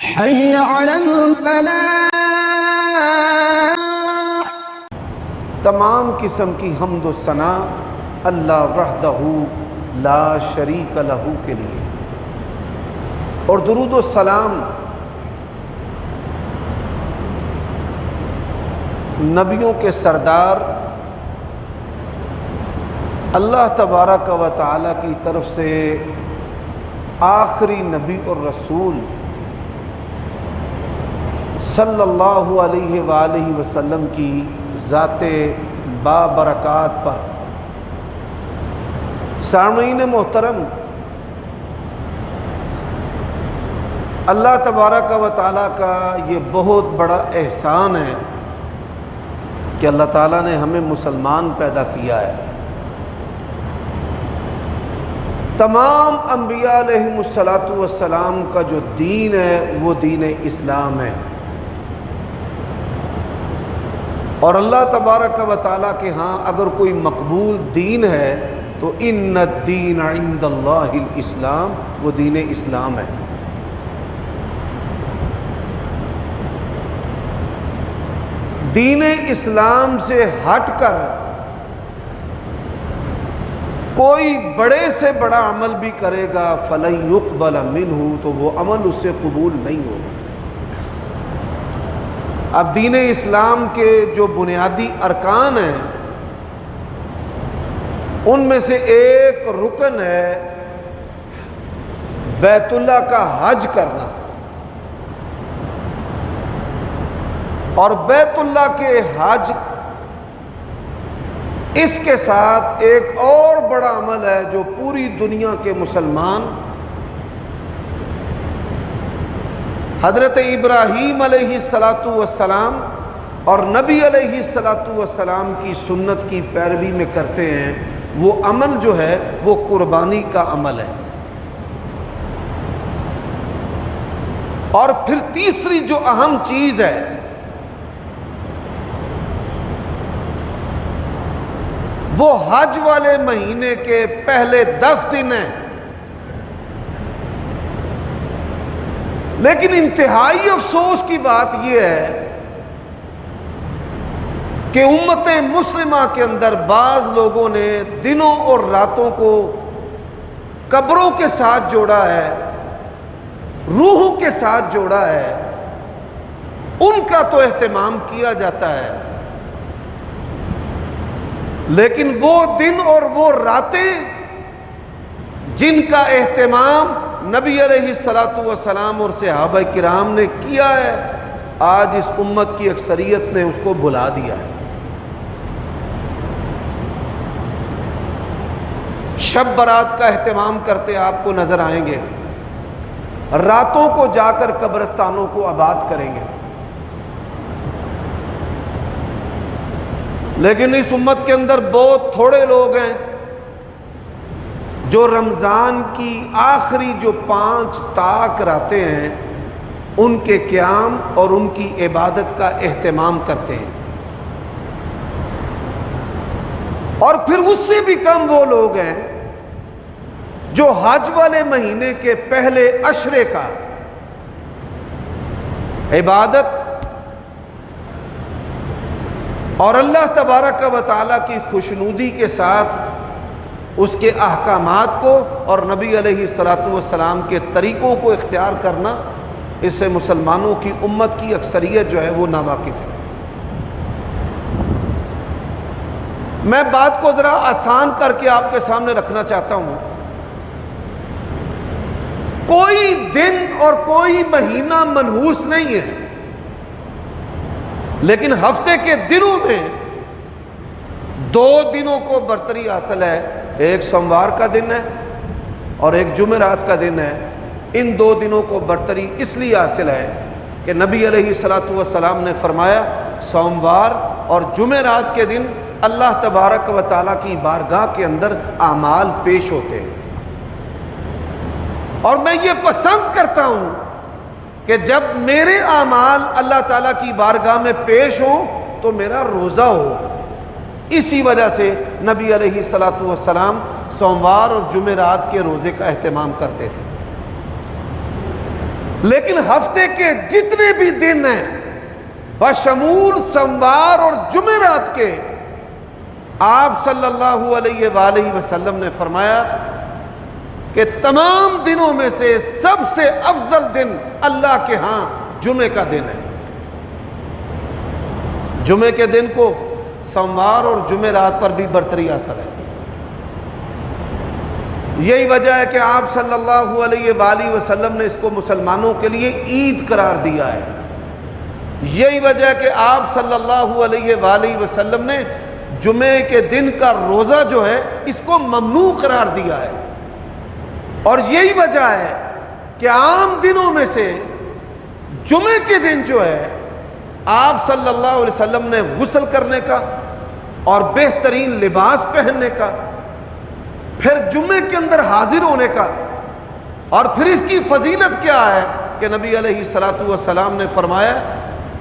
حي على الفلاح. تمام قسم کی حمد و ثنا اللہ وحدہ لا شریک لہ کے لیے، اور درود و سلام نبیوں کے سردار اللہ تبارک و تعالی کی طرف سے آخری نبی اور رسول صلی اللہ علیہ وآلہ وسلم کی ذات بابرکات پر۔ سامعین محترم، اللہ تبارک و تعالیٰ کا یہ بہت بڑا احسان ہے کہ اللہ تعالیٰ نے ہمیں مسلمان پیدا کیا ہے۔ تمام انبیاء علیہم السلام کا جو دین ہے وہ دین اسلام ہے، اور اللہ تبارک و تعالیٰ کے ہاں اگر کوئی مقبول دین ہے تو ان الدین عند اللہ الاسلام، وہ دین اسلام ہے۔ دین اسلام سے ہٹ کر کوئی بڑے سے بڑا عمل بھی کرے گا فَلَن يُقْبَلَ مِنْهُ، تو وہ عمل اس سے قبول نہیں ہوگا۔ اب دین اسلام کے جو بنیادی ارکان ہیں ان میں سے ایک رکن ہے بیت اللہ کا حج کرنا، اور بیت اللہ کے حج اس کے ساتھ ایک اور بڑا عمل ہے جو پوری دنیا کے مسلمان حضرت ابراہیم علیہ السلام اور نبی علیہ السلام کی سنت کی پیروی میں کرتے ہیں۔ وہ عمل جو ہے وہ قربانی کا عمل ہے۔ اور پھر تیسری جو اہم چیز ہے وہ حج والے مہینے کے پہلے 10 دن ہیں، لیکن انتہائی افسوس کی بات یہ ہے کہ امت مسلمہ کے اندر بعض لوگوں نے دنوں اور راتوں کو قبروں کے ساتھ جوڑا ہے، روحوں کے ساتھ جوڑا ہے۔ ان کا تو اہتمام کیا جاتا ہے، لیکن وہ دن اور وہ راتیں جن کا اہتمام نبی علیہ السلام اور صحابہ کرام نے کیا ہے، آج اس امت کی اکثریت نے اس کو بھلا دیا ہے۔ شب برات کا اہتمام کرتے آپ کو نظر آئیں گے، راتوں کو جا کر قبرستانوں کو آباد کریں گے، لیکن اس امت کے اندر بہت تھوڑے لوگ ہیں جو رمضان کی آخری جو 5 طاق راتیں ہیں ان کے قیام اور ان کی عبادت کا اہتمام کرتے ہیں، اور پھر اس سے بھی کم وہ لوگ ہیں جو حج والے مہینے کے پہلے عشرے کا عبادت اور اللہ تبارک و تعالیٰ کی خوشنودی کے ساتھ اس کے احکامات کو اور نبی علیہ السلام کے طریقوں کو اختیار کرنا، اس سے مسلمانوں کی امت کی اکثریت جو ہے وہ ناواقف ہے۔ میں بات کو ذرا آسان کر کے آپ کے سامنے رکھنا چاہتا ہوں۔ کوئی دن اور کوئی مہینہ منحوس نہیں ہے، لیکن ہفتے کے دنوں میں 2 دنوں کو برتری حاصل ہے۔ ایک سوموار کا دن ہے اور ایک جمعرات کا دن ہے۔ ان 2 دنوں کو برتری اس لیے حاصل ہے کہ نبی علیہ السلام نے فرمایا سوموار اور جمعرات کے دن اللہ تبارک و تعالیٰ کی بارگاہ کے اندر اعمال پیش ہوتے ہیں، اور میں یہ پسند کرتا ہوں کہ جب میرے اعمال اللہ تعالیٰ کی بارگاہ میں پیش ہوں تو میرا روزہ ہو۔ اسی وجہ سے نبی علیہ السلام سوموار اور جمعرات کے روزے کا اہتمام کرتے تھے۔ لیکن ہفتے کے جتنے بھی دن ہیں بشمول سوموار اور جمعرات کے، آپ صلی اللہ علیہ وآلہ وسلم نے فرمایا کہ تمام دنوں میں سے سب سے افضل دن اللہ کے ہاں جمعے کا دن ہے۔ جمعے کے دن کو سوموار اور جمعرات پر بھی برتری حاصل ہے۔ یہی وجہ ہے کہ آپ صلی اللہ علیہ وآلہ وسلم نے اس کو مسلمانوں کے لیے عید قرار دیا ہے۔ یہی وجہ ہے کہ آپ صلی اللہ علیہ وآلہ وسلم نے جمعے کے دن کا روزہ جو ہے اس کو ممنوع قرار دیا ہے۔ اور یہی وجہ ہے کہ عام دنوں میں سے جمعے کے دن جو ہے آپ صلی اللہ علیہ وسلم نے غسل کرنے کا اور بہترین لباس پہننے کا، پھر جمعے کے اندر حاضر ہونے کا، اور پھر اس کی فضیلت کیا ہے کہ نبی علیہ الصلوۃ والسلام نے فرمایا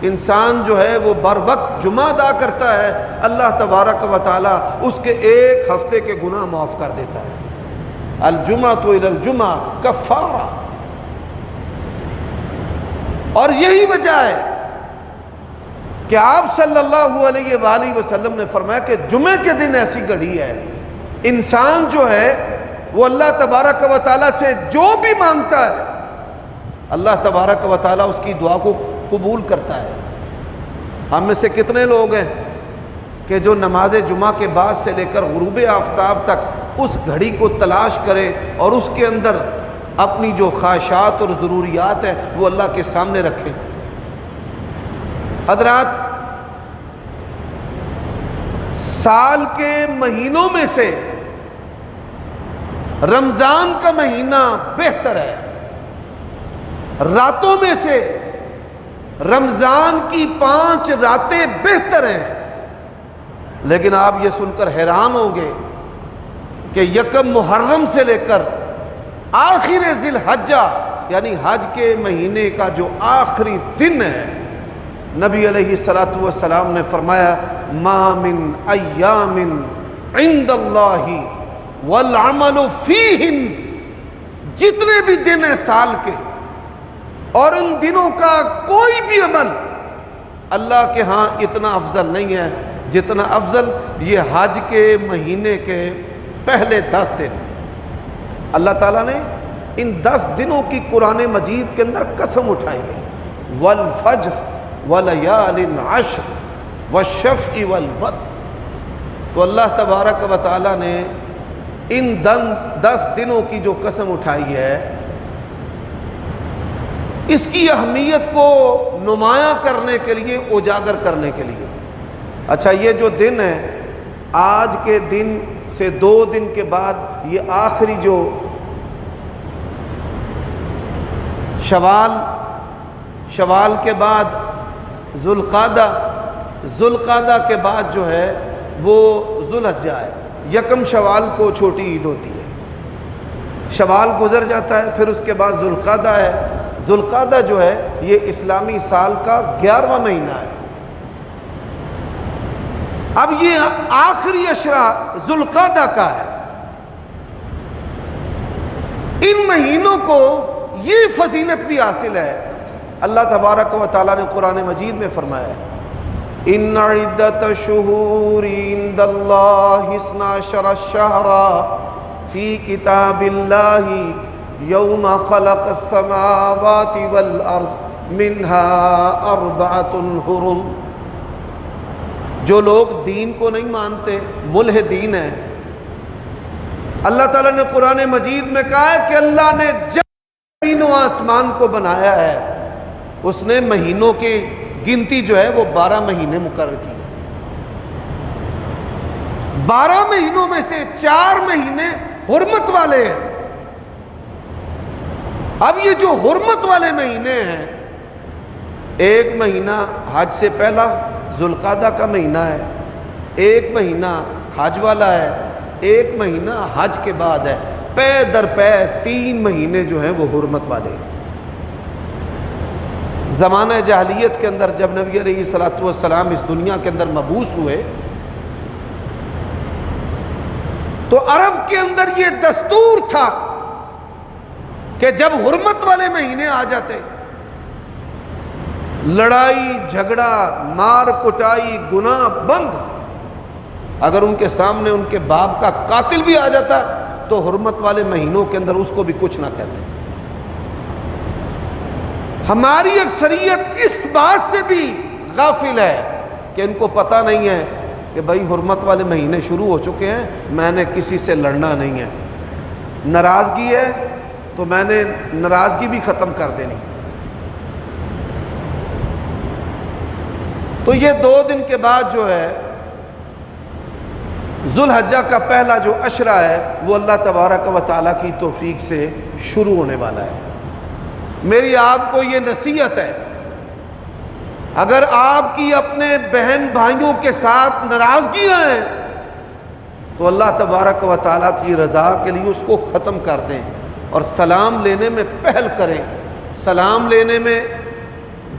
انسان جو ہے وہ بر وقت جمعہ ادا کرتا ہے، اللہ تبارک و تعالیٰ اس کے ایک ہفتے کے گناہ معاف کر دیتا ہے۔ الجمعۃ الی الجمعہ کفارہ۔ اور یہی وجہ ہے کہ آپ صلی اللہ علیہ وآلہ وسلم نے فرمایا کہ جمعے کے دن ایسی گھڑی ہے انسان جو ہے وہ اللہ تبارک و تعالیٰ سے جو بھی مانگتا ہے اللہ تبارک و تعالیٰ اس کی دعا کو قبول کرتا ہے۔ ہم میں سے کتنے لوگ ہیں کہ جو نماز جمعہ کے بعد سے لے کر غروب آفتاب تک اس گھڑی کو تلاش کرے اور اس کے اندر اپنی جو خواہشات اور ضروریات ہیں وہ اللہ کے سامنے رکھے۔ حضرات، سال کے مہینوں میں سے رمضان کا مہینہ بہتر ہے۔ راتوں میں سے رمضان کی 5 راتیں بہتر ہیں، لیکن آپ یہ سن کر حیران ہوں گے کہ یکم محرم سے لے کر آخر ذی الحجہ یعنی حج کے مہینے کا جو آخری دن ہے، نبی علیہ الصلوۃ والسلام نے فرمایا ما من ایام عند اللہ والعمل فیہن، جتنے بھی دن ہیں سال کے اور ان دنوں کا کوئی بھی عمل اللہ کے ہاں اتنا افضل نہیں ہے جتنا افضل یہ حج کے مہینے کے پہلے 10 دن۔ اللہ تعالیٰ نے ان 10 دنوں کی قرآن مجید کے اندر قسم اٹھائی ہے، والفجر ولیال عشر والشفع والوتر۔ تو اللہ تبارک و تعالیٰ نے ان 10 دنوں کی جو قسم اٹھائی ہے اس کی اہمیت کو نمایاں کرنے کے لیے، اجاگر کرنے کے لیے۔ اچھا، یہ جو دن ہے آج کے دن سے 2 دن کے بعد یہ آخری جو شوال کے بعد ذوالقعدہ کے بعد جو ہے وہ ذوالحجہ ہے۔ یکم شوال کو چھوٹی عید ہوتی ہے، شوال گزر جاتا ہے، پھر اس کے بعد ذوالقعدہ ہے۔ ذوالقعدہ جو ہے یہ اسلامی سال کا 11واں مہینہ ہے۔ اب یہ آخری عشرہ ذوالقعدہ کا ہے۔ ان مہینوں کو یہ فضیلت بھی حاصل ہے، اللہ تبارک و تعالیٰ نے قرآن مجید میں فرمایا ہے ان عدت شہور عند اللہ 12 شہرا فی کتاب اللہ یوم خلق السماوات والارض منها 4 حرم۔ جو لوگ دین کو نہیں مانتے، ملحدین ہیں، اللہ تعالیٰ نے قرآن مجید میں کہا ہے کہ اللہ نے جب زمین و آسمان کو بنایا ہے اس نے مہینوں کی گنتی جو ہے وہ 12 مہینے مقرر کی۔ 12 مہینوں میں سے 4 مہینے حرمت والے ہیں۔ اب یہ جو حرمت والے مہینے ہیں، ایک مہینہ حج سے پہلا ذوالقعدہ کا مہینہ ہے، ایک مہینہ حج والا ہے، ایک مہینہ حج کے بعد ہے، پے در پے 3 مہینے جو ہیں وہ حرمت والے ہیں۔ زمانہ جاہلیت کے اندر جب نبی علیہ الصلوۃ والسلام اس دنیا کے اندر مبعوث ہوئے تو عرب کے اندر یہ دستور تھا کہ جب حرمت والے مہینے آ جاتے، لڑائی جھگڑا مار کٹائی گناہ بند، اگر ان کے سامنے ان کے باپ کا قاتل بھی آ جاتا تو حرمت والے مہینوں کے اندر اس کو بھی کچھ نہ کہتے۔ ہماری اکثریت اس بات سے بھی غافل ہے کہ ان کو پتہ نہیں ہے کہ بھائی حرمت والے مہینے شروع ہو چکے ہیں، میں نے کسی سے لڑنا نہیں ہے، ناراضگی ہے تو میں نے ناراضگی بھی ختم کر دینی۔ تو یہ 2 دن کے بعد جو ہے ذوالحجہ کا پہلا جو عشرہ ہے وہ اللہ تبارک و تعالیٰ کی توفیق سے شروع ہونے والا ہے۔ میری آپ کو یہ نصیحت ہے، اگر آپ کی اپنے بہن بھائیوں کے ساتھ ناراضگیاں ہیں تو اللہ تبارک و تعالیٰ کی رضا کے لیے اس کو ختم کر دیں اور سلام لینے میں پہل کریں۔ سلام لینے میں،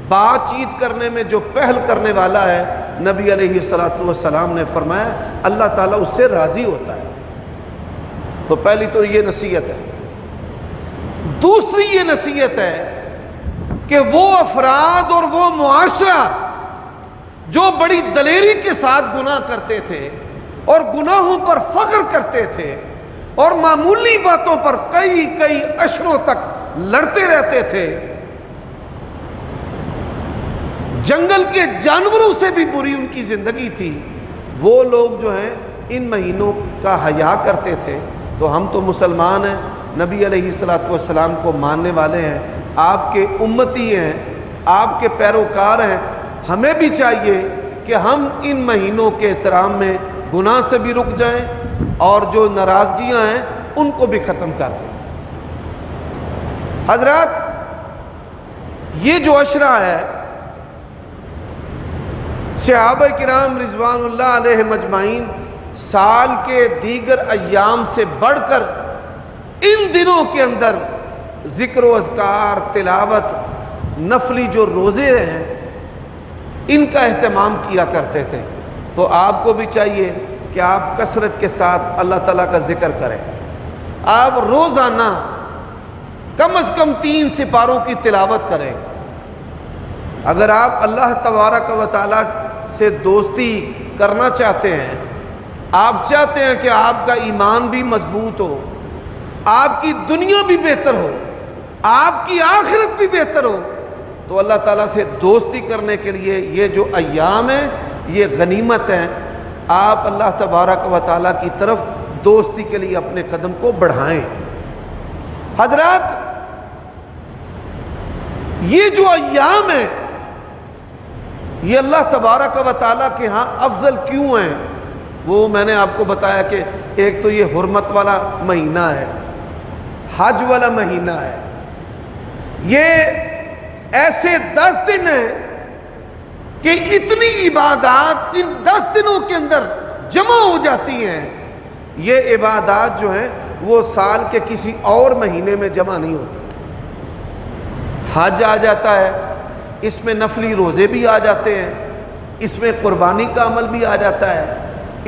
بات چیت کرنے میں جو پہل کرنے والا ہے، نبی علیہ الصلوۃ والسلام نے فرمایا اللہ تعالیٰ اس سے راضی ہوتا ہے۔ تو پہلی تو یہ نصیحت ہے۔ دوسری یہ نصیحت ہے کہ وہ افراد اور وہ معاشرہ جو بڑی دلیری کے ساتھ گناہ کرتے تھے اور گناہوں پر فخر کرتے تھے اور معمولی باتوں پر کئی عشروں تک لڑتے رہتے تھے، جنگل کے جانوروں سے بھی بری ان کی زندگی تھی، وہ لوگ جو ہیں ان مہینوں کا حیا کرتے تھے۔ تو ہم تو مسلمان ہیں، نبی علیہ الصلوۃ والسلام کو ماننے والے ہیں، آپ کے امتی ہیں، آپ کے پیروکار ہیں، ہمیں بھی چاہیے کہ ہم ان مہینوں کے احترام میں گناہ سے بھی رک جائیں اور جو ناراضگیاں ہیں ان کو بھی ختم کر دیں۔ حضرات، یہ جو عشرہ ہے صحابہ کرام رضوان اللہ علیہ مجمعین سال کے دیگر ایام سے بڑھ کر ان دنوں کے اندر ذکر و اذکار، تلاوت، نفلی جو روزے ہیں ان کا اہتمام کیا کرتے تھے۔ تو آپ کو بھی چاہیے کہ آپ کثرت کے ساتھ اللہ تعالیٰ کا ذکر کریں۔ آپ روزانہ کم از کم 3 سپاروں کی تلاوت کریں۔ اگر آپ اللہ تبارک و تعالیٰ سے دوستی کرنا چاہتے ہیں، آپ چاہتے ہیں کہ آپ کا ایمان بھی مضبوط ہو، آپ کی دنیا بھی بہتر ہو، آپ کی آخرت بھی بہتر ہو، تو اللہ تعالیٰ سے دوستی کرنے کے لیے یہ جو ایام ہیں یہ غنیمت ہیں۔ آپ اللہ تبارک و تعالیٰ کی طرف دوستی کے لیے اپنے قدم کو بڑھائیں۔ حضرات، یہ جو ایام ہیں یہ اللہ تبارک و تعالیٰ کے ہاں افضل کیوں ہیں؟ وہ میں نے آپ کو بتایا کہ ایک تو یہ حرمت والا مہینہ ہے، حج والا مہینہ ہے، یہ ایسے 10 دن ہیں کہ اتنی عبادات ان 10 دنوں کے اندر جمع ہو جاتی ہیں۔ یہ عبادات جو ہیں وہ سال کے کسی اور مہینے میں جمع نہیں ہوتی۔ حج آ جاتا ہے، اس میں نفلی روزے بھی آ جاتے ہیں، اس میں قربانی کا عمل بھی آ جاتا ہے،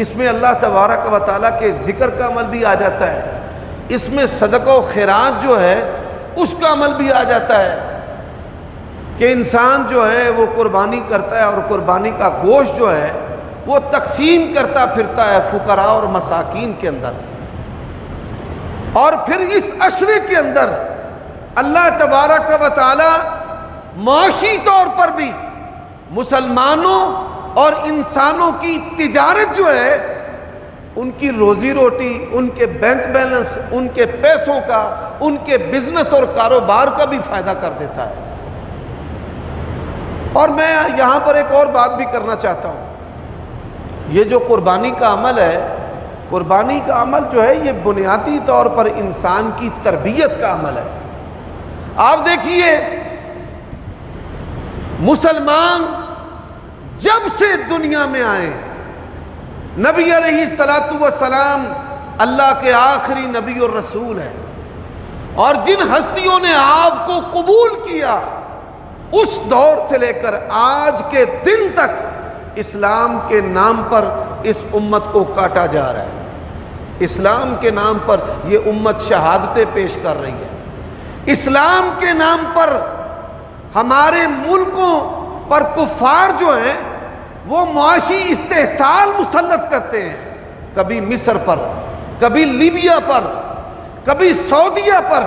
اس میں اللہ تبارک و تعالیٰ کے ذکر کا عمل بھی آ جاتا ہے، اس میں صدقہ و خیرات جو ہے اس کا عمل بھی آ جاتا ہے کہ انسان جو ہے وہ قربانی کرتا ہے اور قربانی کا گوشت جو ہے وہ تقسیم کرتا پھرتا ہے فقراء اور مساکین کے اندر۔ اور پھر اس عشرے کے اندر اللہ تبارک و تعالیٰ معاشی طور پر بھی مسلمانوں اور انسانوں کی تجارت جو ہے، ان کی روزی روٹی، ان کے بینک بیلنس، ان کے پیسوں کا، ان کے بزنس اور کاروبار کا بھی فائدہ کر دیتا ہے۔ اور میں یہاں پر ایک اور بات بھی کرنا چاہتا ہوں، یہ جو قربانی کا عمل ہے، قربانی کا عمل جو ہے یہ بنیادی طور پر انسان کی تربیت کا عمل ہے۔ آپ دیکھیے، مسلمان جب سے دنیا میں آئے، نبی علیہ الصلوۃ والسلام اللہ کے آخری نبی اور رسول ہیں، اور جن ہستیوں نے آپ کو قبول کیا اس دور سے لے کر آج کے دن تک اسلام کے نام پر اس امت کو کاٹا جا رہا ہے۔ اسلام کے نام پر یہ امت شہادتیں پیش کر رہی ہے، اسلام کے نام پر ہمارے ملکوں پر کفار جو ہیں وہ معاشی استحصال مسلط کرتے ہیں، کبھی مصر پر، کبھی لیبیا پر، کبھی سعودیہ پر،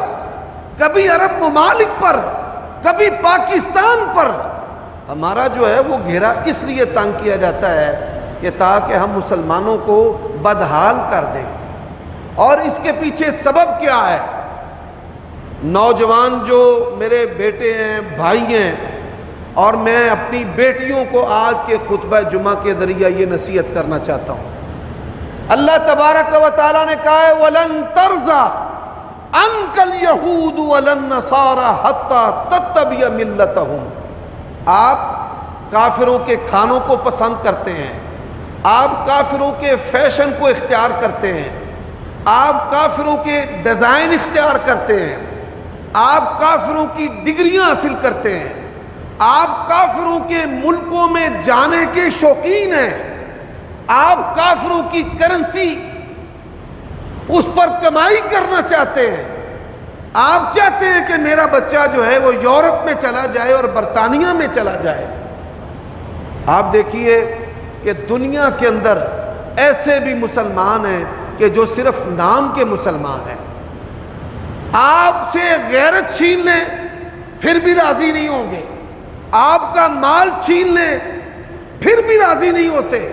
کبھی عرب ممالک پر، کبھی پاکستان پر۔ ہمارا جو ہے وہ گھیرا اس لیے تنگ کیا جاتا ہے کہ تاکہ ہم مسلمانوں کو بدحال کر دیں۔ اور اس کے پیچھے سبب کیا ہے؟ نوجوان جو میرے بیٹے ہیں، بھائی ہیں، اور میں اپنی بیٹیوں کو آج کے خطبہ جمعہ کے ذریعہ یہ نصیحت کرنا چاہتا ہوں۔ اللہ تبارک و تعالیٰ نے کہا ہے وَلَن تَرْضَىٰ عَنْكَ الْيَهُودُ وَلَا النَّصَارَىٰ حَتَّىٰ تَتَّبِعَ مِلَّتَهُمْ۔ آپ کافروں کے کھانوں کو پسند کرتے ہیں، آپ کافروں کے فیشن کو اختیار کرتے ہیں، آپ کافروں کے ڈیزائن اختیار کرتے ہیں، آپ کافروں کی ڈگریاں حاصل کرتے ہیں، آپ کافروں کے ملکوں میں جانے کے شوقین ہیں، آپ کافروں کی کرنسی اس پر کمائی کرنا چاہتے ہیں، آپ چاہتے ہیں کہ میرا بچہ جو ہے وہ یورپ میں چلا جائے اور برطانیہ میں چلا جائے۔ آپ دیکھیے کہ دنیا کے اندر ایسے بھی مسلمان ہیں کہ جو صرف نام کے مسلمان ہیں، آپ سے غیرت چھین لیں پھر بھی راضی نہیں ہوں گے، آپ کا مال چھین لیں پھر بھی راضی نہیں ہوتے۔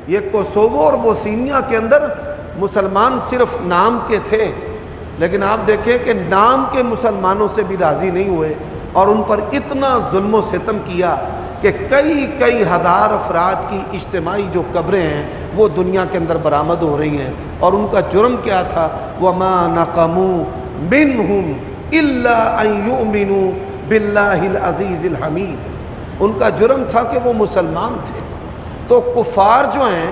یہ کوسوو اور بوسنیا کے اندر مسلمان صرف نام کے تھے، لیکن آپ دیکھیں کہ نام کے مسلمانوں سے بھی راضی نہیں ہوئے اور ان پر اتنا ظلم و ستم کیا کہ کئی ہزار افراد کی اجتماعی جو قبریں ہیں وہ دنیا کے اندر برآمد ہو رہی ہیں۔ اور ان کا جرم کیا تھا؟ وَمَا نَقَمُوا مِنْهُمْ إِلَّا أَن يُؤْمِنُوا بِاللَّهِ الْعَزِيزِ الْحَمِيدِ۔ ان کا جرم تھا کہ وہ مسلمان تھے۔ تو کفار جو ہیں،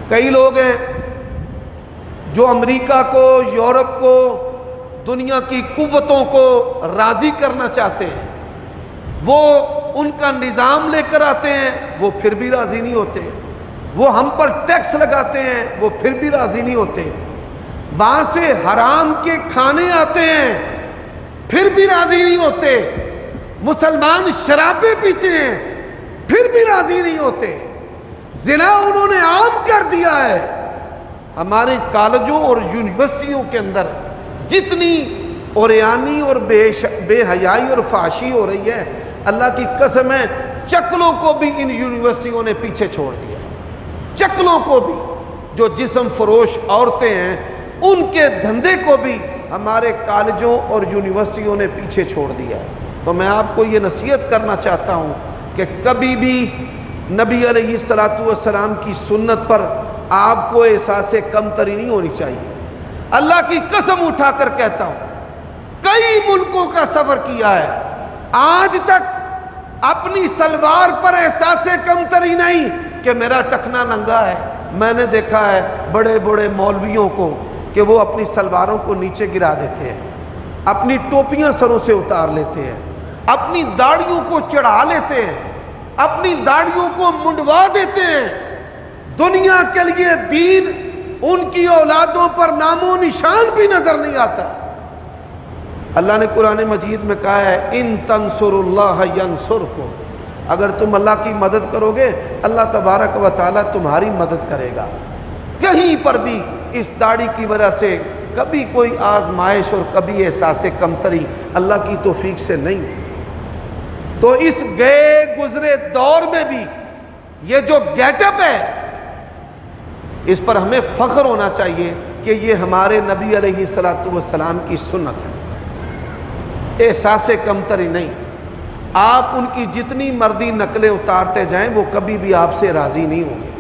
کئی لوگ ہیں جو امریکہ کو، یورپ کو، دنیا کی قوتوں کو راضی کرنا چاہتے ہیں، وہ ان کا نظام لے کر آتے ہیں، وہ پھر بھی راضی نہیں ہوتے، وہ ہم پر ٹیکس لگاتے ہیں، وہ پھر بھی راضی نہیں ہوتے، وہاں سے حرام کے کھانے آتے ہیں پھر بھی راضی نہیں ہوتے، مسلمان شرابیں پیتے ہیں پھر بھی راضی نہیں ہوتے، زنا انہوں نے عام کر دیا ہے۔ ہمارے کالجوں اور یونیورسٹیوں کے اندر جتنی اوریانی اور بے حیائی اور فحاشی ہو رہی ہے، اللہ کی قسم ہے چکلوں کو بھی ان یونیورسٹیوں نے پیچھے چھوڑ دیا ہے۔ چکلوں کو بھی، جو جسم فروش عورتیں ہیں ان کے دھندے کو بھی ہمارے کالجوں اور یونیورسٹیوں نے پیچھے چھوڑ دیا ہے۔ تو میں آپ کو یہ نصیحت کرنا چاہتا ہوں کہ کبھی بھی نبی علیہ الصلوۃ والسلام کی سنت پر آپ کو احساس کمتری نہیں ہونی چاہیے۔ اللہ کی قسم اٹھا کر کہتا ہوں، کئی ملکوں کا سفر کیا ہے، آج تک اپنی سلوار پر احساس کمتری نہیں کہ میرا ٹخنا ننگا ہے۔ میں نے دیکھا ہے بڑے بڑے مولویوں کو کہ وہ اپنی سلواروں کو نیچے گرا دیتے ہیں، اپنی ٹوپیاں سروں سے اتار لیتے ہیں، اپنی داڑھیوں کو چڑھا لیتے ہیں، اپنی داڑھیوں کو منڈوا دیتے ہیں۔ دنیا کے لیے دین ان کی اولادوں پر نام و نشان بھی نظر نہیں آتا۔ اللہ نے قرآن مجید میں کہا ہے ان تنصروا اللہ ینصرکم، اگر تم اللہ کی مدد کرو گے اللہ تبارک و تعالیٰ تمہاری مدد کرے گا۔ کہیں پر بھی اس داڑھی کی وجہ سے کبھی کوئی آزمائش اور کبھی احساس کمتری اللہ کی توفیق سے نہیں۔ تو اس گئے گزرے دور میں بھی یہ جو گیٹ اپ ہے اس پر ہمیں فخر ہونا چاہیے کہ یہ ہمارے نبی علیہ الصلوۃ والسلام کی سنت ہے، احساس کمتری نہیں۔ آپ ان کی جتنی مردی نقلیں اتارتے جائیں وہ کبھی بھی آپ سے راضی نہیں ہوں گے۔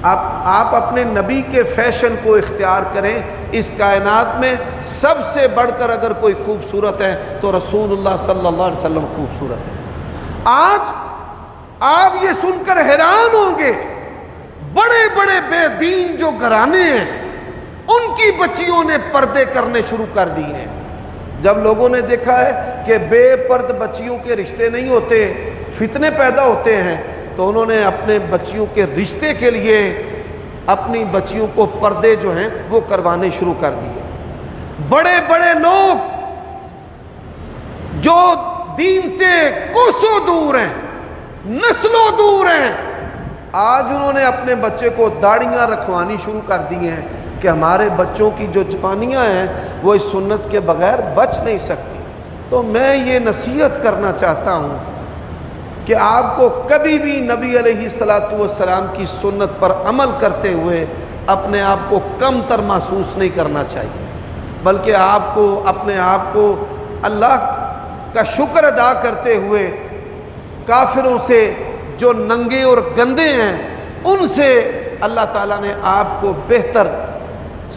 آپ اپنے نبی کے فیشن کو اختیار کریں۔ اس کائنات میں سب سے بڑھ کر اگر کوئی خوبصورت ہے تو رسول اللہ صلی اللہ علیہ وسلم خوبصورت ہے۔ آج آپ یہ سن کر حیران ہوں گے، بڑے بڑے بے دین جو گھرانے ہیں ان کی بچیوں نے پردے کرنے شروع کر دیے ہیں۔ جب لوگوں نے دیکھا ہے کہ بے پرد بچیوں کے رشتے نہیں ہوتے، فتنے پیدا ہوتے ہیں، تو انہوں نے اپنے بچیوں کے رشتے کے لیے اپنی بچیوں کو پردے جو ہیں وہ کروانے شروع کر دیے۔ بڑے بڑے لوگ جو دین سے کوسوں دور ہیں، نسلوں دور ہیں، آج انہوں نے اپنے بچے کو داڑیاں رکھوانی شروع کر دی ہیں کہ ہمارے بچوں کی جو جوانیاں ہیں وہ اس سنت کے بغیر بچ نہیں سکتی۔ تو میں یہ نصیحت کرنا چاہتا ہوں کہ آپ کو کبھی بھی نبی علیہ الصلوۃ والسلام کی سنت پر عمل کرتے ہوئے اپنے آپ کو کم تر محسوس نہیں کرنا چاہیے، بلکہ آپ کو اپنے آپ کو اللہ کا شکر ادا کرتے ہوئے کافروں سے جو ننگے اور گندے ہیں ان سے اللہ تعالیٰ نے آپ کو بہتر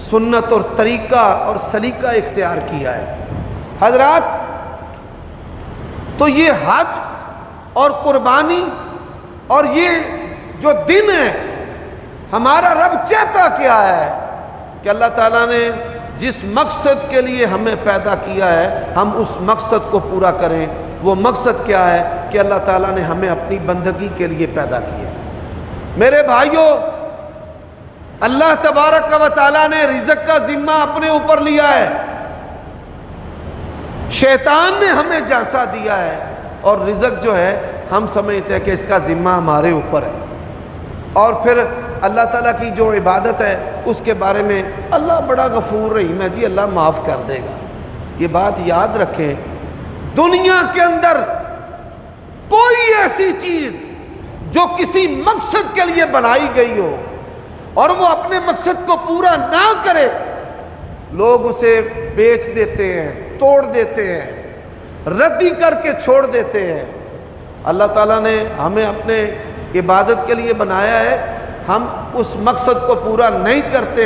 سنت اور طریقہ اور سلیقہ اختیار کیا ہے۔ حضرات، تو یہ حج اور قربانی اور یہ جو دن ہے، ہمارا رب چاہتا کیا ہے کہ اللہ تعالیٰ نے جس مقصد کے لیے ہمیں پیدا کیا ہے ہم اس مقصد کو پورا کریں۔ وہ مقصد کیا ہے کہ اللہ تعالیٰ نے ہمیں اپنی بندگی کے لیے پیدا کیا ہے۔ میرے بھائیوں، اللہ تبارک و تعالیٰ نے رزق کا ذمہ اپنے اوپر لیا ہے، شیطان نے ہمیں جھانسا دیا ہے، اور رزق جو ہے ہم سمجھتے ہیں کہ اس کا ذمہ ہمارے اوپر ہے، اور پھر اللہ تعالیٰ کی جو عبادت ہے اس کے بارے میں اللہ بڑا غفور رحیم ہے، جی اللہ معاف کر دے گا۔ یہ بات یاد رکھیں، دنیا کے اندر کوئی ایسی چیز جو کسی مقصد کے لیے بنائی گئی ہو اور وہ اپنے مقصد کو پورا نہ کرے، لوگ اسے بیچ دیتے ہیں، توڑ دیتے ہیں، ردی کر کے چھوڑ دیتے ہیں۔ اللہ تعالیٰ نے ہمیں اپنے عبادت کے لیے بنایا ہے، ہم اس مقصد کو پورا نہیں کرتے،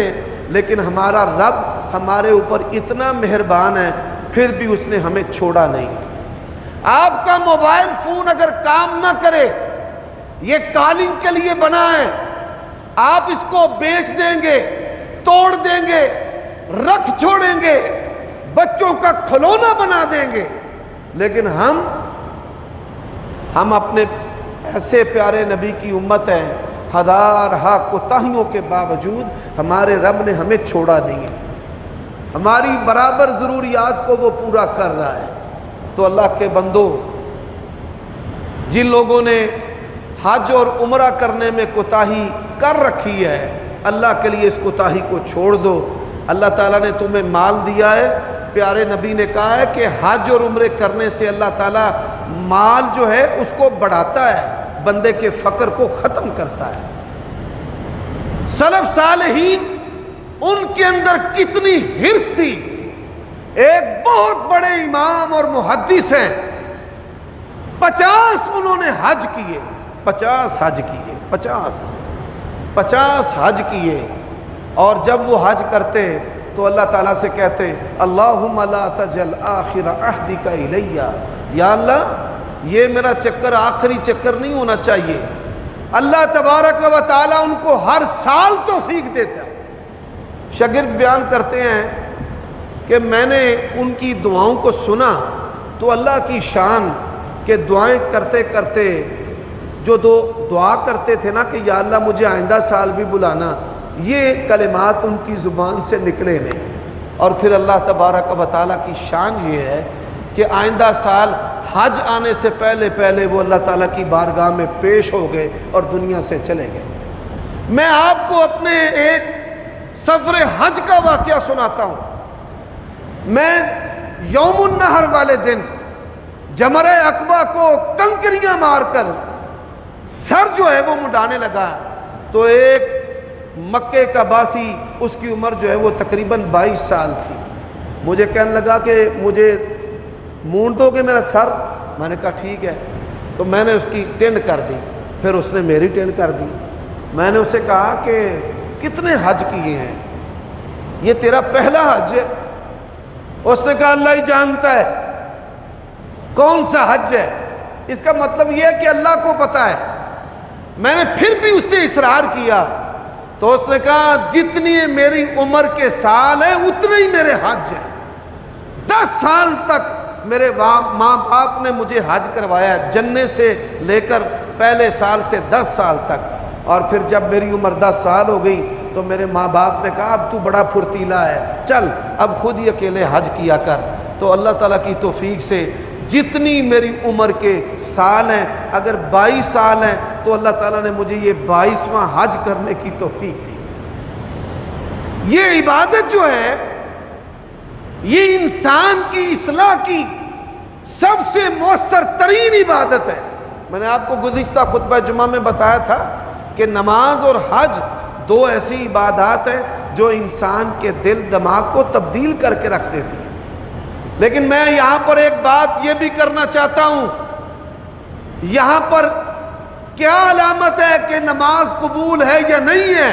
لیکن ہمارا رب ہمارے اوپر اتنا مہربان ہے، پھر بھی اس نے ہمیں چھوڑا نہیں۔ آپ کا موبائل فون اگر کام نہ کرے، یہ کالنگ کے لیے بنا ہے، آپ اس کو بیچ دیں گے، توڑ دیں گے، رکھ چھوڑیں گے، بچوں کا کھلونا بنا دیں گے، لیکن ہم اپنے ایسے پیارے نبی کی امت ہیں، ہزارہا کوتاہیوں کے باوجود ہمارے رب نے ہمیں چھوڑا نہیں ہے، ہماری برابر ضروریات کو وہ پورا کر رہا ہے۔ تو اللہ کے بندو، جن لوگوں نے حج اور عمرہ کرنے میں کوتاہی کر رکھی ہے، اللہ کے لیے اس کوتاہی کو چھوڑ دو۔ اللہ تعالیٰ نے تمہیں مال دیا ہے، پیارے نبی نے کہا ہے کہ حج اور عمرے کرنے سے اللہ تعالیٰ مال جو ہے اس کو بڑھاتا ہے، بندے کے فقر کو ختم کرتا ہے۔ سلف صالحین، ان کے اندر کتنی حرص تھی۔ ایک بہت بڑے امام اور محدث ہیں، 50 انہوں نے حج کیے، 50 حج کیے، 50 حج کیے، اور جب وہ حج کرتے تو اللہ تعالیٰ سے کہتے اللہم لا تجل آخر عہدک الیہ، یا اللہ یہ میرا چکر آخری چکر نہیں ہونا چاہیے۔ اللہ تبارک و تعالیٰ ان کو ہر سال توفیق دیتا ہے۔ شاگرد بیان کرتے ہیں کہ میں نے ان کی دعاؤں کو سنا تو اللہ کی شان کہ دعائیں کرتے کرتے جو دعا کرتے تھے نا کہ یا اللہ مجھے آئندہ سال بھی بلانا، یہ کلمات ان کی زبان سے نکلے نہیں، اور پھر اللہ تبارک و تعالیٰ کی شان یہ ہے کہ آئندہ سال حج آنے سے پہلے پہلے وہ اللہ تعالیٰ کی بارگاہ میں پیش ہو گئے اور دنیا سے چلے گئے۔ میں آپ کو اپنے ایک سفر حج کا واقعہ سناتا ہوں۔ میں یوم النحر والے دن جمرہ عقبہ کو کنکریاں مار کر سر جو ہے وہ مڈانے لگا، تو ایک مکے کا باسی، اس کی عمر جو ہے وہ تقریباً 22 سال تھی، مجھے کہنے لگا کہ مجھے مونڈ دو گے میرا سر؟ میں نے کہا ٹھیک ہے، تو میں نے اس کی ٹینڈ کر دی، پھر اس نے میری ٹینڈ کر دی۔ میں نے اسے کہا کہ کتنے حج کیے ہیں؟ یہ تیرا پہلا حج ہے؟ اس نے کہا اللہ ہی جانتا ہے کون سا حج ہے۔ اس کا مطلب یہ ہے کہ اللہ کو پتہ ہے۔ میں نے پھر بھی اس سے اصرار کیا تو اس نے کہا جتنی میری عمر کے سال ہیں اتنے ہی میرے حج ہیں۔ 10 سال تک میرے ماں باپ نے مجھے حج کروایا، جننے سے لے کر پہلے سال سے 10 سال تک، اور پھر جب میری عمر 10 سال ہو گئی تو میرے ماں باپ نے کہا اب تو بڑا پھرتیلا ہے، چل اب خود ہی اکیلے حج کیا کر۔ تو اللہ تعالیٰ کی توفیق سے جتنی میری عمر کے سال ہیں، اگر 22 سال ہیں تو اللہ تعالیٰ نے مجھے یہ 22واں حج کرنے کی توفیق دی۔ یہ عبادت جو ہے یہ انسان کی اصلاح کی سب سے مؤثر ترین عبادت ہے۔ میں نے آپ کو گزشتہ خطبہ جمعہ میں بتایا تھا کہ نماز اور حج دو ایسی عبادات ہیں جو انسان کے دل دماغ کو تبدیل کر کے رکھ دیتی ہیں۔ لیکن میں یہاں پر ایک بات یہ بھی کرنا چاہتا ہوں، یہاں پر کیا علامت ہے کہ نماز قبول ہے یا نہیں ہے،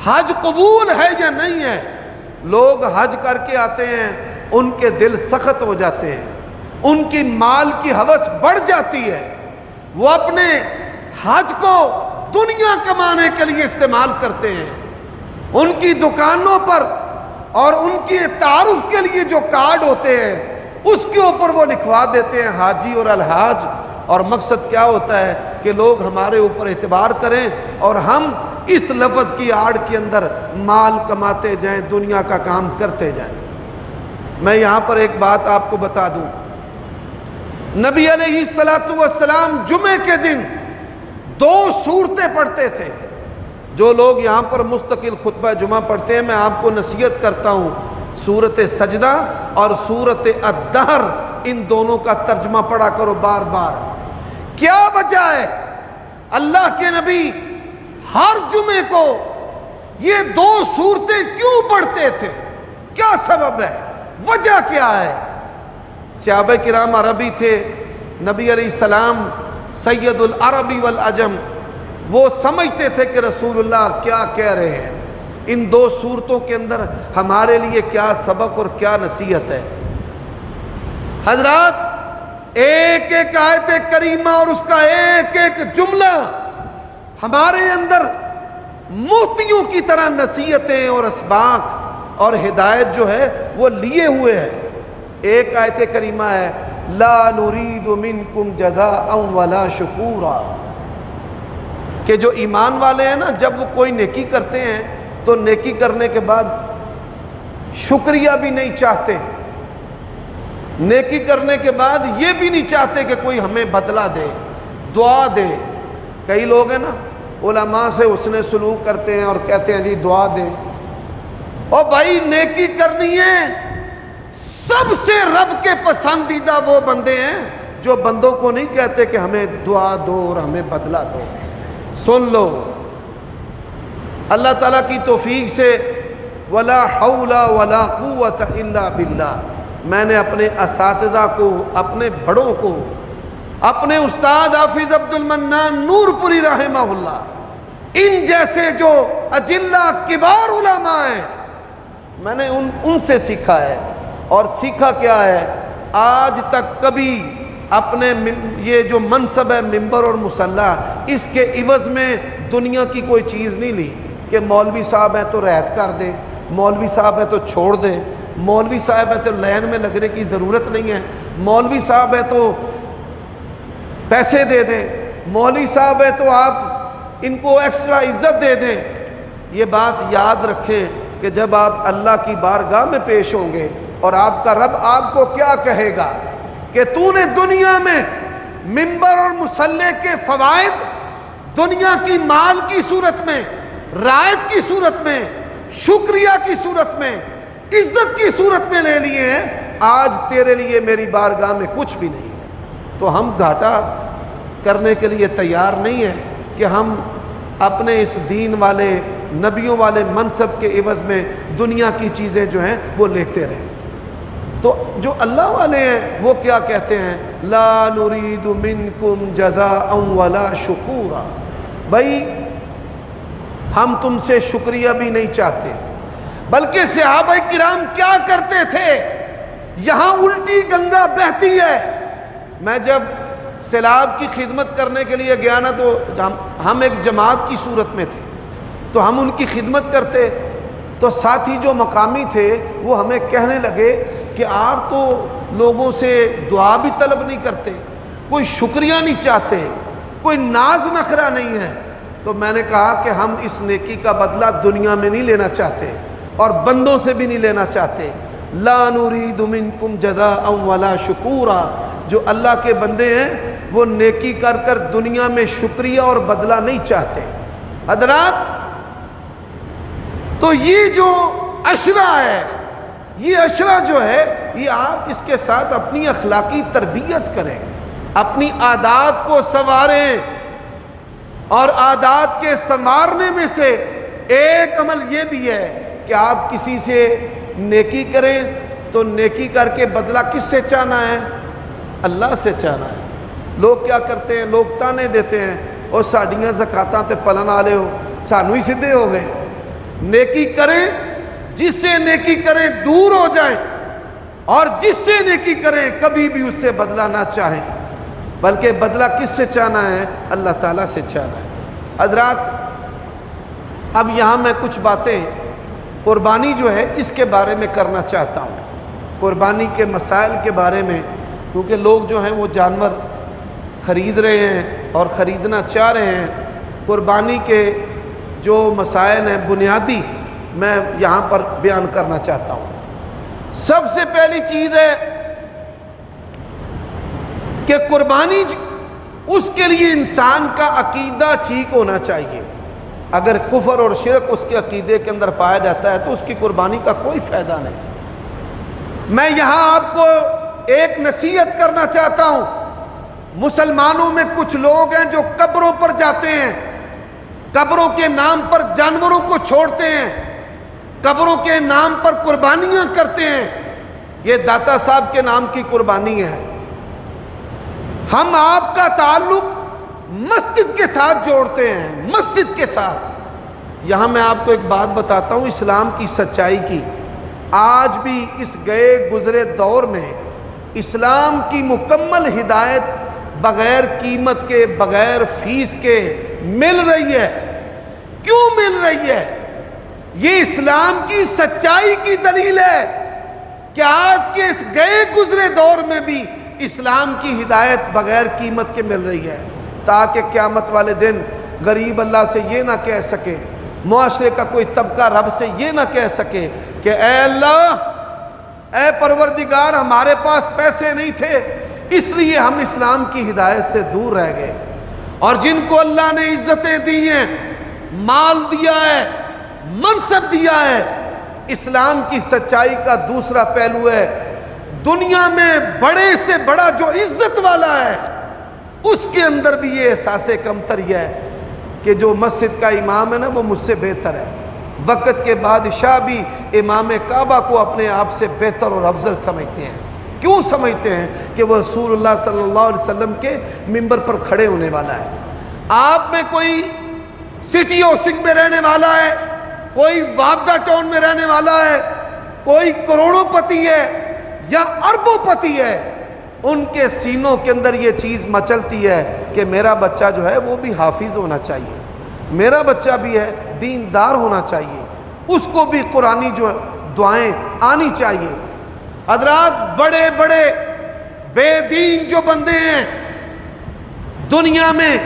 حج قبول ہے یا نہیں ہے؟ لوگ حج کر کے آتے ہیں، ان کے دل سخت ہو جاتے ہیں، ان کی مال کی ہوس بڑھ جاتی ہے، وہ اپنے حج کو دنیا کمانے کے لیے استعمال کرتے ہیں۔ ان کی دکانوں پر اور ان کے تعارف کے لیے جو کارڈ ہوتے ہیں اس کے اوپر وہ لکھوا دیتے ہیں حاجی اور الحاج، اور مقصد کیا ہوتا ہے کہ لوگ ہمارے اوپر اعتبار کریں اور ہم اس لفظ کی آڑ کے اندر مال کماتے جائیں، دنیا کا کام کرتے جائیں۔ میں یہاں پر ایک بات آپ کو بتا دوں، نبی علیہ السلام جمعے کے دن 2 سورتیں پڑھتے تھے۔ جو لوگ یہاں پر مستقل خطبہ جمعہ پڑھتے ہیں، میں آپ کو نصیحت کرتا ہوں، سورت سجدہ اور سورت الدہر، ان دونوں کا ترجمہ پڑھا کرو بار بار۔ کیا وجہ ہے اللہ کے نبی ہر جمعے کو یہ 2 سورتیں کیوں پڑھتے تھے؟ کیا سبب ہے؟ وجہ کیا ہے؟ صحابہ کرام عربی تھے، نبی علیہ السلام سید العربی والعجم، وہ سمجھتے تھے کہ رسول اللہ کیا کہہ رہے ہیں، ان 2 سورتوں کے اندر ہمارے لیے کیا سبق اور کیا نصیحت ہے۔ حضرات، ایک ایک آیت کریمہ اور اس کا ایک ایک جملہ ہمارے اندر موتیوں کی طرح نصیحتیں اور اسباق اور ہدایت جو ہے وہ لیے ہوئے ہے۔ ایک آیت کریمہ ہے، لا نرید منکم جزاء ولا شکورا، کہ جو ایمان والے ہیں نا، جب وہ کوئی نیکی کرتے ہیں تو نیکی کرنے کے بعد شکریہ بھی نہیں چاہتے، نیکی کرنے کے بعد یہ بھی نہیں چاہتے کہ کوئی ہمیں بدلہ دے، دعا دے۔ کئی لوگ ہیں نا علماء سے حسن سلوک کرتے ہیں اور کہتے ہیں جی دعا دے۔ اور بھائی نیکی کرنی ہے، سب سے رب کے پسندیدہ وہ بندے ہیں جو بندوں کو نہیں کہتے کہ ہمیں دعا دو اور ہمیں بدلہ دو۔ سن لو، اللہ تعالیٰ کی توفیق سے ولا حول ولا قوت الا باللہ، میں نے اپنے اساتذہ کو، اپنے بڑوں کو، اپنے استاد حافظ عبد المنان نور پوری رحمہ اللہ، ان جیسے جو اجلہ کبار علماء ہیں، میں نے ان سے سیکھا ہے۔ اور سیکھا کیا ہے؟ آج تک کبھی اپنے یہ جو منصب ہے ممبر اور مصلی، اس کے عوض میں دنیا کی کوئی چیز نہیں لی کہ مولوی صاحب ہیں تو رعایت کر دیں، مولوی صاحب ہے تو چھوڑ دیں، مولوی صاحب ہے تو لائن میں لگنے کی ضرورت نہیں ہے، مولوی صاحب ہے تو پیسے دے دیں، مولوی صاحب ہے تو آپ ان کو ایکسٹرا عزت دے دیں۔ یہ بات یاد رکھیں کہ جب آپ اللہ کی بارگاہ میں پیش ہوں گے اور آپ کا رب آپ کو کیا کہے گا کہ تو نے دنیا میں ممبر اور مصلی کے فوائد دنیا کی مال کی صورت میں، رعایت کی صورت میں، شکریہ کی صورت میں، عزت کی صورت میں لے لیے ہیں، آج تیرے لیے میری بارگاہ میں کچھ بھی نہیں ہے۔ تو ہم گھاٹا کرنے کے لیے تیار نہیں ہیں کہ ہم اپنے اس دین والے نبیوں والے منصب کے عوض میں دنیا کی چیزیں جو ہیں وہ لیتے رہیں۔ تو جو اللہ والے ہیں وہ کیا کہتے ہیں؟ لا نرید منکم جزاء ولا شکورا، بھائی ہم تم سے شکریہ بھی نہیں چاہتے۔ بلکہ صحابہ کرام کیا کرتے تھے؟ یہاں الٹی گنگا بہتی ہے۔ میں جب سیلاب کی خدمت کرنے کے لیے گیا نا تو ہم ایک جماعت کی صورت میں تھے، تو ہم ان کی خدمت کرتے، تو ساتھی جو مقامی تھے وہ ہمیں کہنے لگے کہ آپ تو لوگوں سے دعا بھی طلب نہیں کرتے، کوئی شکریہ نہیں چاہتے، کوئی ناز نخرہ نہیں ہے۔ تو میں نے کہا کہ ہم اس نیکی کا بدلہ دنیا میں نہیں لینا چاہتے اور بندوں سے بھی نہیں لینا چاہتے، لا نريد منکم جزاء ولا شکورا، جو اللہ کے بندے ہیں وہ نیکی کر کر دنیا میں شکریہ اور بدلہ نہیں چاہتے۔ حضرات، تو یہ جو عشرہ ہے، یہ عشرہ جو ہے، یہ آپ اس کے ساتھ اپنی اخلاقی تربیت کریں، اپنی عادات کو سنواریں، اور عادات کے سنوارنے میں سے ایک عمل یہ بھی ہے کہ آپ کسی سے نیکی کریں تو نیکی کر کے بدلہ کس سے چاہنا ہے؟ اللہ سے چاہنا ہے۔ لوگ کیا کرتے ہیں؟ لوگ تانے دیتے ہیں، اور ساڑیاں زکاتاں تے پلن آلے ہو، سانو ہی سدھے ہو گئے۔ نیکی کریں، جس سے نیکی کریں دور ہو جائیں، اور جس سے نیکی کریں کبھی بھی اس سے بدلہ نہ چاہیں، بلکہ بدلہ کس سے چاہنا ہے؟ اللہ تعالیٰ سے چاہنا ہے۔ حضرات، اب یہاں میں کچھ باتیں قربانی جو ہے اس کے بارے میں کرنا چاہتا ہوں، قربانی کے مسائل کے بارے میں، کیونکہ لوگ جو ہیں وہ جانور خرید رہے ہیں اور خریدنا چاہ رہے ہیں۔ قربانی کے جو مسائل ہیں بنیادی میں یہاں پر بیان کرنا چاہتا ہوں۔ سب سے پہلی چیز ہے کہ قربانی اس کے لیے انسان کا عقیدہ ٹھیک ہونا چاہیے۔ اگر کفر اور شرک اس کے عقیدے کے اندر پایا جاتا ہے تو اس کی قربانی کا کوئی فائدہ نہیں۔ میں یہاں آپ کو ایک نصیحت کرنا چاہتا ہوں۔ مسلمانوں میں کچھ لوگ ہیں جو قبروں پر جاتے ہیں، قبروں کے نام پر جانوروں کو چھوڑتے ہیں، قبروں کے نام پر قربانیاں کرتے ہیں۔ یہ داتا صاحب کے نام کی قربانی ہے۔ ہم آپ کا تعلق مسجد کے ساتھ جوڑتے ہیں، مسجد کے ساتھ۔ یہاں میں آپ کو ایک بات بتاتا ہوں اسلام کی سچائی کی۔ آج بھی اس گئے گزرے دور میں اسلام کی مکمل ہدایت بغیر قیمت کے، بغیر فیس کے مل رہی ہے۔ کیوں مل رہی ہے؟ یہ اسلام کی سچائی کی دلیل ہے کہ آج کے اس گئے گزرے دور میں بھی اسلام کی ہدایت بغیر قیمت کے مل رہی ہے، تاکہ قیامت والے دن غریب اللہ سے یہ نہ کہہ سکے، معاشرے کا کوئی طبقہ رب سے یہ نہ کہہ سکے کہ اے اللہ، اے پروردگار، ہمارے پاس پیسے نہیں تھے اس لیے ہم اسلام کی ہدایت سے دور رہ گئے۔ اور جن کو اللہ نے عزتیں دی ہیں، مال دیا ہے، منصب دیا ہے، اسلام کی سچائی کا دوسرا پہلو ہے، دنیا میں بڑے سے بڑا جو عزت والا ہے اس کے اندر بھی یہ احساس کمتری ہے کہ جو مسجد کا امام ہے نا وہ مجھ سے بہتر ہے۔ وقت کے بادشاہ بھی امام کعبہ کو اپنے آپ سے بہتر اور افضل سمجھتے ہیں۔ کیوں سمجھتے ہیں؟ کہ وہ رسول اللہ صلی اللہ علیہ وسلم کے منبر پر کھڑے ہونے والا ہے۔ آپ میں کوئی سٹی ہاؤسنگ میں رہنے والا ہے، کوئی وابڈا ٹاؤن میں رہنے والا ہے، کوئی کروڑوں پتی ہے یا اربوں پتی ہے، ان کے سینوں کے اندر یہ چیز مچلتی ہے کہ میرا بچہ جو ہے وہ بھی حافظ ہونا چاہیے، میرا بچہ بھی ہے دیندار ہونا چاہیے، اس کو بھی قرآنی جو دعائیں آنی چاہیے۔ حضرات، بڑے بڑے بے دین جو بندے ہیں دنیا میں،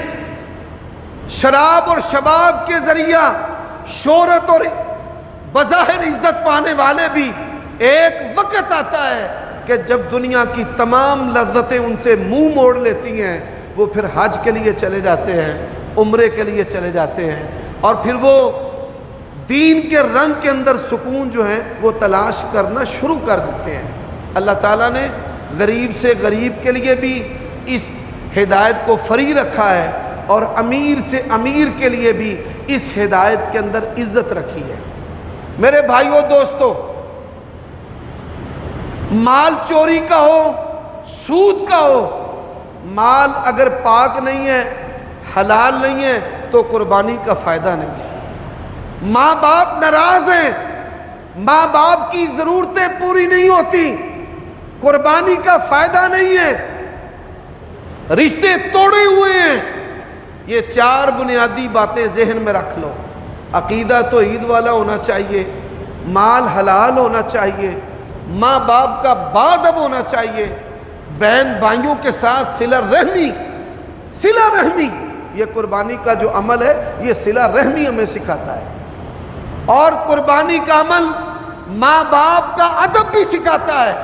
شراب اور شباب کے ذریعہ شہرت اور بظاہر عزت پانے والے بھی ایک وقت آتا ہے کہ جب دنیا کی تمام لذتیں ان سے منہ موڑ لیتی ہیں، وہ پھر حج کے لیے چلے جاتے ہیں، عمرے کے لیے چلے جاتے ہیں، اور پھر وہ دین کے رنگ کے اندر سکون جو ہے وہ تلاش کرنا شروع کر دیتے ہیں۔ اللہ تعالیٰ نے غریب سے غریب کے لیے بھی اس ہدایت کو فری رکھا ہے، اور امیر سے امیر کے لیے بھی اس ہدایت کے اندر عزت رکھی ہے۔ میرے بھائیوں دوستو، مال چوری کا ہو، سود کا ہو، مال اگر پاک نہیں ہے، حلال نہیں ہے تو قربانی کا فائدہ نہیں ہے۔ ماں باپ ناراض ہیں، ماں باپ کی ضرورتیں پوری نہیں ہوتی، قربانی کا فائدہ نہیں ہے، رشتے توڑے ہوئے ہیں۔ یہ چار بنیادی باتیں ذہن میں رکھ لو۔ عقیدہ توحید والا ہونا چاہیے، مال حلال ہونا چاہیے، ماں باپ کا باادب ہونا چاہیے، بہن بھائیوں کے ساتھ صلہ رحمی، یہ قربانی کا جو عمل ہے یہ صلہ رحمی ہمیں سکھاتا ہے۔ اور قربانی کا عمل ماں باپ کا ادب بھی سکھاتا ہے۔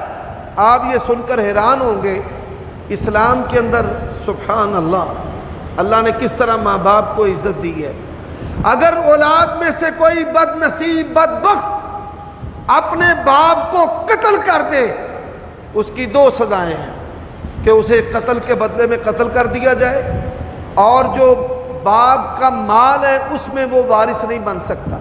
آپ یہ سن کر حیران ہوں گے، اسلام کے اندر سبحان اللہ نے کس طرح ماں باپ کو عزت دی ہے۔ اگر اولاد میں سے کوئی بد نصیب بدبخت اپنے باپ کو قتل کر دے، اس کی دو سزائیں ہیں کہ اسے قتل کے بدلے میں قتل کر دیا جائے، اور جو باپ کا مال ہے اس میں وہ وارث نہیں بن سکتا۔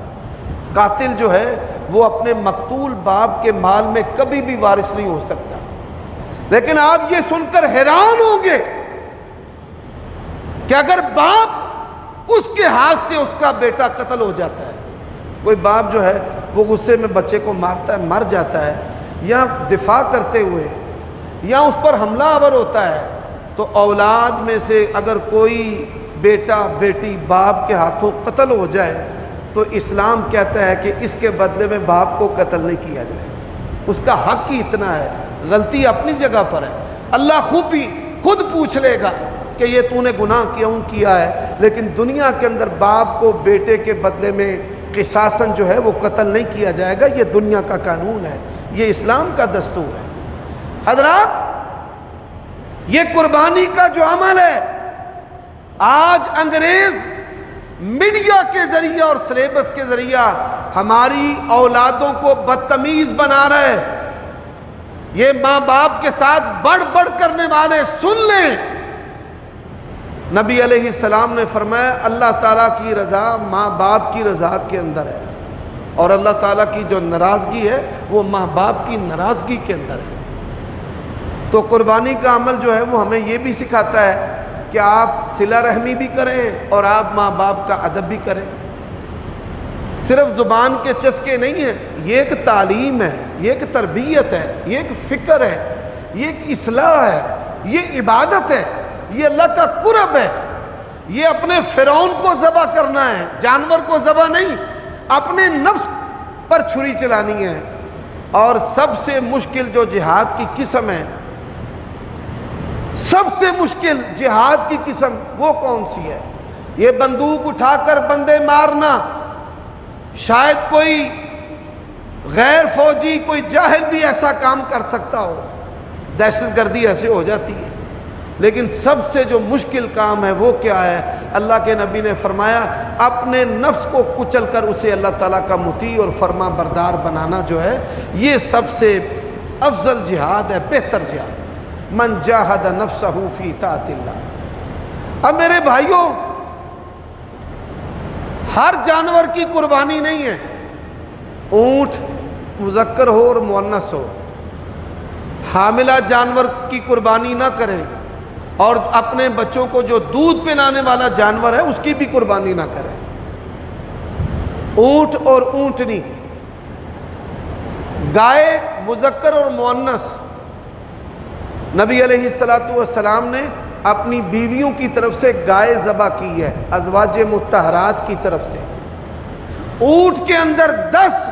قاتل جو ہے وہ اپنے مقتول باپ کے مال میں کبھی بھی وارث نہیں ہو سکتا۔ لیکن آپ یہ سن کر حیران ہوں گے کہ اگر باپ اس کے ہاتھ سے اس کا بیٹا قتل ہو جاتا ہے، کوئی باپ جو ہے وہ غصے میں بچے کو مارتا ہے، مر جاتا ہے، یا دفاع کرتے ہوئے یا اس پر حملہ آور ہوتا ہے، تو اولاد میں سے اگر کوئی بیٹا بیٹی باپ کے ہاتھوں قتل ہو جائے تو اسلام کہتا ہے کہ اس کے بدلے میں باپ کو قتل نہیں کیا جائے، اس کا حق ہی اتنا ہے۔ غلطی اپنی جگہ پر ہے، اللہ خود پوچھ لے گا کہ یہ تو نے گناہ کیوں کیا ہے، لیکن دنیا کے اندر باپ کو بیٹے کے بدلے میں قصاصاً جو ہے وہ قتل نہیں کیا جائے گا۔ یہ دنیا کا قانون ہے، یہ اسلام کا دستور ہے۔ حضرات، یہ قربانی کا جو عمل ہے، آج انگریز میڈیا کے ذریعہ اور سلیبس کے ذریعہ ہماری اولادوں کو بدتمیز بنا رہے ہیں۔ یہ ماں باپ کے ساتھ بڑھ کرنے والے سن لیں، نبی علیہ السلام نے فرمایا اللہ تعالیٰ کی رضا ماں باپ کی رضا کے اندر ہے، اور اللہ تعالیٰ کی جو ناراضگی ہے وہ ماں باپ کی ناراضگی کے اندر ہے۔ تو قربانی کا عمل جو ہے وہ ہمیں یہ بھی سکھاتا ہے کہ آپ صلہ رحمی بھی کریں اور آپ ماں باپ کا ادب بھی کریں۔ صرف زبان کے چسکے نہیں ہیں، یہ ایک تعلیم ہے، یہ ایک تربیت ہے، یہ ایک فکر ہے، یہ ایک اصلاح ہے، یہ عبادت ہے، یہ اللہ کا قرب ہے۔ یہ اپنے فرعون کو ذبح کرنا ہے، جانور کو ذبح نہیں، اپنے نفس پر چھری چلانی ہے۔ اور سب سے مشکل جو جہاد کی قسم ہے، سب سے مشکل جہاد کی قسم وہ کون سی ہے؟ یہ بندوق اٹھا کر بندے مارنا۔ شاید کوئی غیر فوجی، کوئی جاہل بھی ایسا کام کر سکتا ہو، دہشت گردی ایسے ہو جاتی ہے۔ لیکن سب سے جو مشکل کام ہے وہ کیا ہے؟ اللہ کے نبی نے فرمایا اپنے نفس کو کچل کر اسے اللہ تعالیٰ کا مطیع اور فرما بردار بنانا جو ہے، یہ سب سے افضل جہاد ہے، بہتر جہاد۔ من جاہد نفسہ فی طاعت اللہ۔ اب میرے بھائیوں، ہر جانور کی قربانی نہیں ہے۔ اونٹ مذکر ہو اور مؤنث ہو، حاملہ جانور کی قربانی نہ کریں، اور اپنے بچوں کو جو دودھ پلانے والا جانور ہے اس کی بھی قربانی نہ کریں۔ اونٹ اور اونٹنی، گائے مذکر اور مؤنث، نبی علیہ السلام نے اپنی بیویوں کی طرف سے گائے ذبح کی ہے، ازواج مطہرات کی طرف سے۔ اونٹ کے اندر 10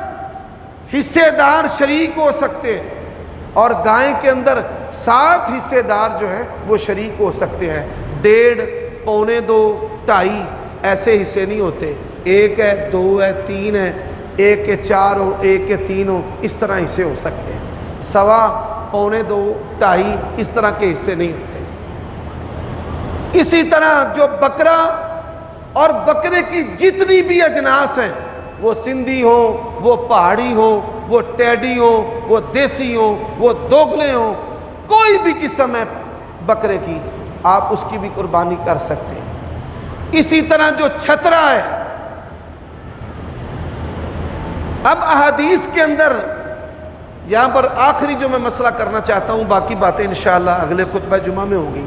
حصے دار شریک ہو سکتے ہیں، اور گائے کے اندر 7 حصے دار جو ہیں وہ شریک ہو سکتے ہیں۔ 1.5، پونے 2، 2.5 ایسے حصے نہیں ہوتے، 1 ہے، 2 ہے، 3 ہے، 1 کے 4 ہو، 1 کے 3 ہو، اس طرح حصے ہو سکتے ہیں۔ 1.25، پونے 2، 2.5 اس طرح کے حصے نہیں ہوتے۔ اسی طرح جو بکرا اور بکرے کی جتنی بھی اجناس ہیں، وہ سندھی ہو، وہ پہاڑی ہو، وہ ٹیڈی ہو، وہ دیسی ہو، وہ دوگلے ہو، کوئی بھی قسم ہے بکرے کی، آپ اس کی بھی قربانی کر سکتے ہیں۔ اسی طرح جو چھترا ہے، اب احادیث کے اندر یہاں پر آخری جو میں مسئلہ کرنا چاہتا ہوں، باقی باتیں انشاءاللہ اگلے خطبہ جمعہ میں ہوگی۔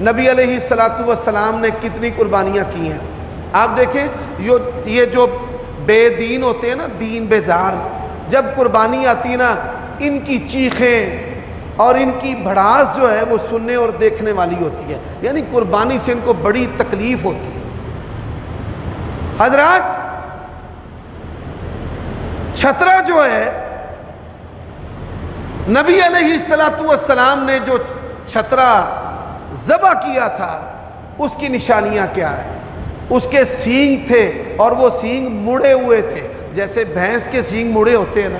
نبی علیہ السلام نے کتنی قربانیاں کی ہیں آپ دیکھیں۔ یہ جو بے دین ہوتے ہیں نا، دین بیزار، جب قربانی آتی ہے نا، ان کی چیخیں اور ان کی بھڑاس جو ہے وہ سننے اور دیکھنے والی ہوتی ہے، یعنی قربانی سے ان کو بڑی تکلیف ہوتی ہے۔ حضرات، چھترا جو ہے، نبی علیہ السلام نے جو چھترا ذبح کیا تھا اس کی نشانیاں کیا ہیں؟ اس کے سینگ تھے، اور وہ سینگ مڑے ہوئے تھے، جیسے بھینس کے سینگ مڑے ہوتے ہیں نا،